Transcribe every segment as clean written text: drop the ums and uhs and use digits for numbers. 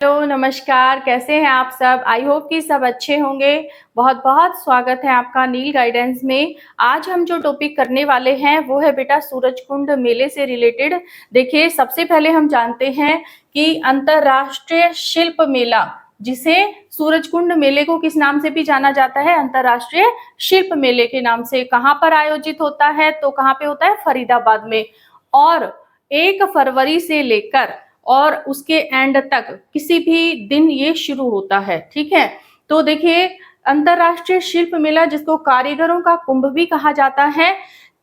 Hello, नमस्कार। कैसे हैं आप सब? आई होप कि सब अच्छे होंगे। बहुत-बहुत स्वागत है आपका नील गाइडेंस में। आज हम जो टॉपिक करने वाले हैं वो है बेटा सूरजकुंड मेले से रिलेटेड। देखिए, सबसे पहले हम जानते हैं कि अंतर्राष्ट्रीय शिल्प मेला, जिसे सूरजकुंड मेले को किस नाम से भी जाना जाता है? अंतर्राष्ट्रीय शिल्प मेले के नाम से। कहाँ पर आयोजित होता है? तो कहाँ पे होता है? फरीदाबाद में। और 1 फरवरी से लेकर और उसके एंड तक किसी भी दिन ये शुरू होता है। ठीक है, तो देखिए, अंतर्राष्ट्रीय शिल्प मेला, जिसको कारीगरों का कुंभ भी कहा जाता है।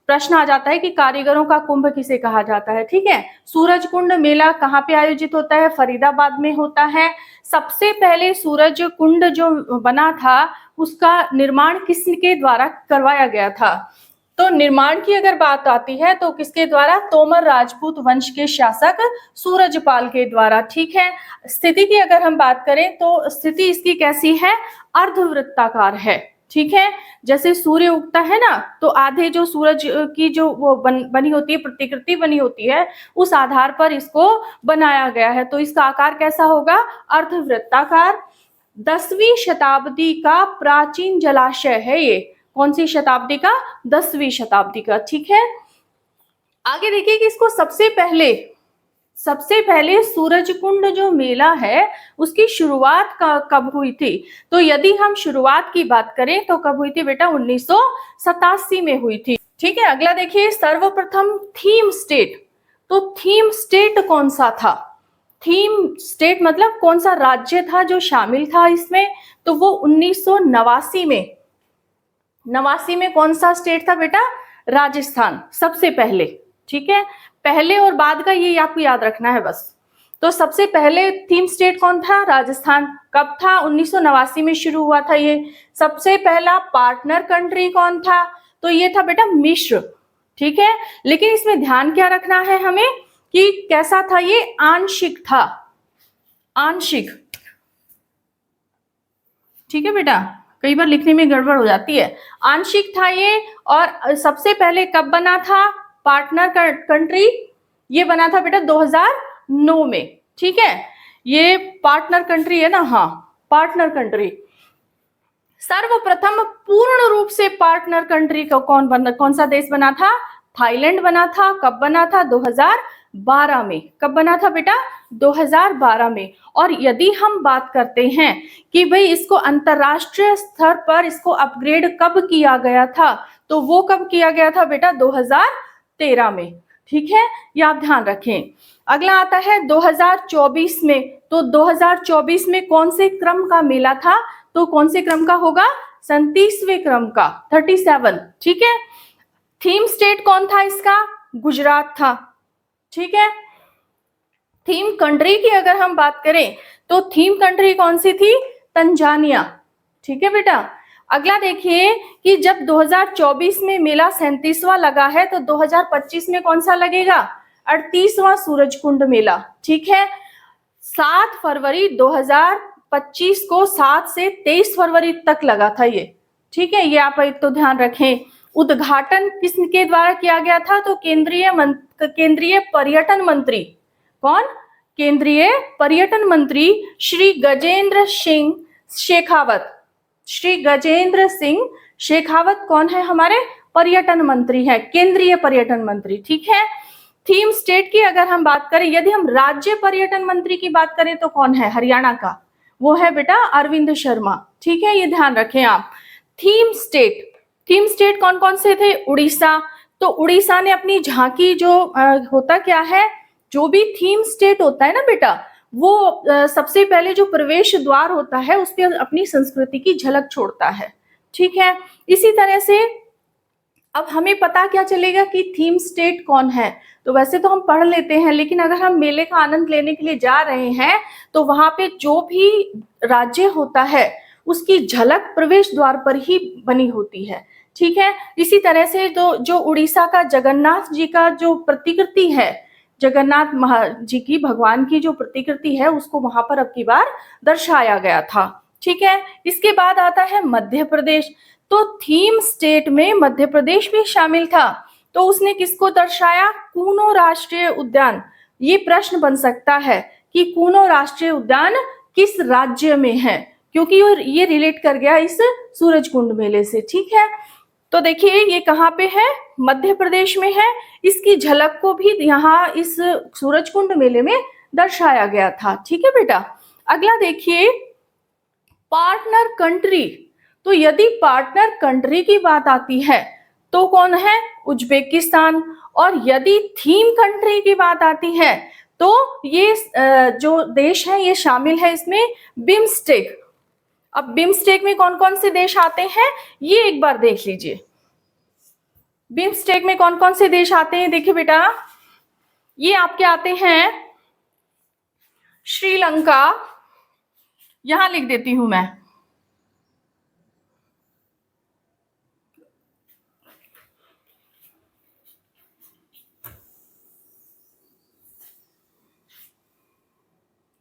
प्रश्न आ जाता है कि कारीगरों का कुंभ किसे कहा जाता है। ठीक है, सूरजकुंड मेला कहाँ पे आयोजित होता है? फरीदाबाद में होता है। सबसे पहले सूरजकुंड जो बना था उसका निर्माण किसके द्वारा करवाया गया था? तो निर्माण की अगर बात आती है तो किसके द्वारा? तोमर राजपूत वंश के शासक सूरजपाल के द्वारा। ठीक है, स्थिति की अगर हम बात करें तो स्थिति इसकी कैसी है? अर्धवृत्ताकार है। ठीक है, जैसे सूर्य उगता है ना, तो आधे जो सूरज की जो वो बनी होती है, प्रतिकृति बनी होती है, उस आधार पर इसको बनाया गया है। तो इसका आकार कैसा होगा? अर्धवृत्ताकार। 10वीं शताब्दी का प्राचीन जलाशय है ये। कौन सी शताब्दी का? 10वीं शताब्दी का। ठीक है, आगे देखिए कि इसको सबसे पहले सूरजकुंड जो मेला है उसकी शुरुआत कब हुई थी? तो यदि हम शुरुआत की बात करें तो कब हुई थी बेटा? 1987 में हुई थी। ठीक है, अगला देखिए, सर्वप्रथम थीम स्टेट। तो थीम स्टेट कौन सा था? थीम स्टेट मतलब कौन सा राज्य था जो शामिल था इसमें? तो वो 1989 में कौन सा स्टेट था बेटा? राजस्थान, सबसे पहले। ठीक है, पहले और बाद का ये आपको याद रखना है बस। तो सबसे पहले थीम स्टेट कौन था? राजस्थान। कब था? 1989 में शुरू हुआ था ये। सबसे पहला पार्टनर कंट्री कौन था? तो ये था बेटा मिस्र। ठीक है, लेकिन इसमें ध्यान क्या रखना है हमें कि कैसा था ये? आंशिक था, आंशिक। ठीक है बेटा, कई बार लिखने में गड़बड़ हो जाती है। आंशिक था ये। और सबसे पहले कब बना था पार्टनर कंट्री? ये बना था बेटा 2009 में। ठीक है, ये पार्टनर कंट्री है ना? हाँ, पार्टनर कंट्री। सर्वप्रथम पूर्ण रूप से पार्टनर कंट्री का कौन सा देश बना था? थाईलैंड बना था। कब बना था? 2012 में। कब बना था बेटा? 2012 में। और यदि हम बात करते हैं कि भाई इसको अंतरराष्ट्रीय स्तर पर इसको अपग्रेड कब किया गया था, तो वो कब किया गया था बेटा? 2013 में। ठीक है, ये आप ध्यान रखें। अगला आता है 2024 में। तो 2024 में कौन से क्रम का मेला था? तो कौन से क्रम का होगा? 37वें क्रम का, 37। ठीक है, थीम स्टेट कौन था इसका? गुजरात था। ठीक है, थीम कंट्री की अगर हम बात करें तो थीम कंट्री कौन सी थी? तंजानिया। ठीक है बेटा, अगला देखिए कि जब 2024 में मेला 37वां लगा है तो 2025 में कौन सा लगेगा? 38वां सूरजकुंड मेला। ठीक है, 7 फरवरी 2025 को 7 से 23 फरवरी तक लगा था ये। ठीक है, ये आप एक तो ध्यान रखें। उद्घाटन किसके द्वारा किया गया था? तो केंद्रीय पर्यटन मंत्री। कौन? केंद्रीय पर्यटन मंत्री श्री गजेंद्र सिंह शेखावत। श्री गजेंद्र सिंह शेखावत कौन है? हमारे पर्यटन मंत्री है, केंद्रीय पर्यटन मंत्री। ठीक है, थीम स्टेट की अगर हम बात करें, यदि हम राज्य पर्यटन मंत्री की बात करें तो कौन है? हरियाणा का, वो है बेटा अरविंद शर्मा। ठीक है, ये ध्यान रखें आप। थीम स्टेट कौन कौन से थे? उड़ीसा। तो उड़ीसा ने अपनी झांकी जो होता क्या है, जो भी थीम स्टेट होता है ना बेटा, वो सबसे पहले जो प्रवेश द्वार होता है उस पर अपनी संस्कृति की झलक छोड़ता है। ठीक है, इसी तरह से अब हमें पता क्या चलेगा कि थीम स्टेट कौन है? तो वैसे तो हम पढ़ लेते हैं, लेकिन अगर हम मेले का आनंद लेने के लिए जा रहे हैं तो वहां पे जो भी राज्य होता है उसकी झलक प्रवेश द्वार पर ही बनी होती है। ठीक है, इसी तरह से जो उड़ीसा का जगन्नाथ जी का जो प्रतिकृति है, जगन्नाथ जी की, भगवान की जो प्रतिकृति है, उसको वहां पर अब की बार दर्शाया गया था। ठीक है, इसके बाद आता है मध्य प्रदेश। तो थीम स्टेट में मध्य प्रदेश भी शामिल था। तो उसने किसको दर्शाया? कूनो राष्ट्रीय उद्यान। ये प्रश्न बन सकता है कि कूनो राष्ट्रीय उद्यान किस राज्य में है, क्योंकि ये रिलेट कर गया इस सूरजकुंड मेले से। ठीक है, तो देखिए ये कहाँ पे है, मध्य प्रदेश में है। इसकी झलक को भी यहाँ इस सूरजकुंड मेले में दर्शाया गया था। ठीक है बेटा, अगला देखिए पार्टनर कंट्री। तो यदि पार्टनर कंट्री की बात आती है तो कौन है, उज्बेकिस्तान। और यदि थीम कंट्री की बात आती है तो ये जो देश है ये शामिल है इसमें बिम्स्टेक। अब बिम्स्टेक में कौन कौन से देश आते हैं ये एक बार देख लीजिए। बिम्स्टेक में कौन कौन से देश आते हैं, देखिए बेटा ये आपके आते हैं श्रीलंका, यहां लिख देती हूं मैं,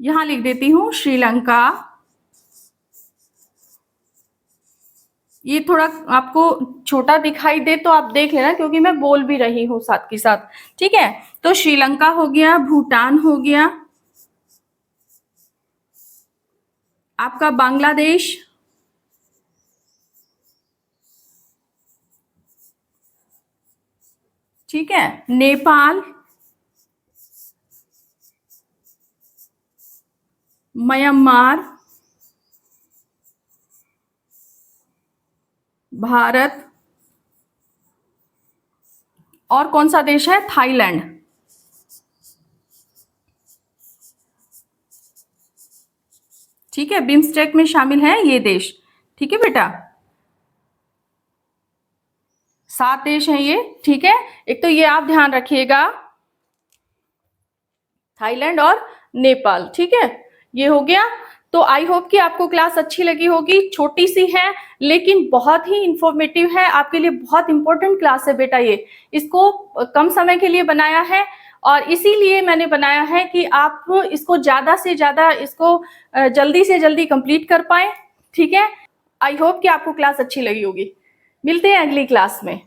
यहां लिख देती हूं श्रीलंका। ये थोड़ा आपको छोटा दिखाई दे तो आप देख लेना, क्योंकि मैं बोल भी रही हूं साथ के साथ। ठीक है, तो श्रीलंका हो गया, भूटान हो गया, आपका बांग्लादेश, ठीक है, नेपाल, म्यांमार, भारत, और कौन सा देश है, थाईलैंड। ठीक है, बिम्स्टेक में शामिल है ये देश। ठीक है बेटा, 7 देश हैं ये। ठीक है, एक तो ये आप ध्यान रखिएगा, थाईलैंड और नेपाल। ठीक है, ये हो गया। तो आई होप कि आपको क्लास अच्छी लगी होगी। छोटी सी है लेकिन बहुत ही इंफॉर्मेटिव है, आपके लिए बहुत इंपॉर्टेंट क्लास है बेटा ये। इसको कम समय के लिए बनाया है और इसीलिए मैंने बनाया है कि आप इसको ज्यादा से ज्यादा इसको जल्दी से जल्दी कंप्लीट कर पाए। ठीक है, आई होप कि आपको क्लास अच्छी लगी होगी। मिलते हैं अगली क्लास में।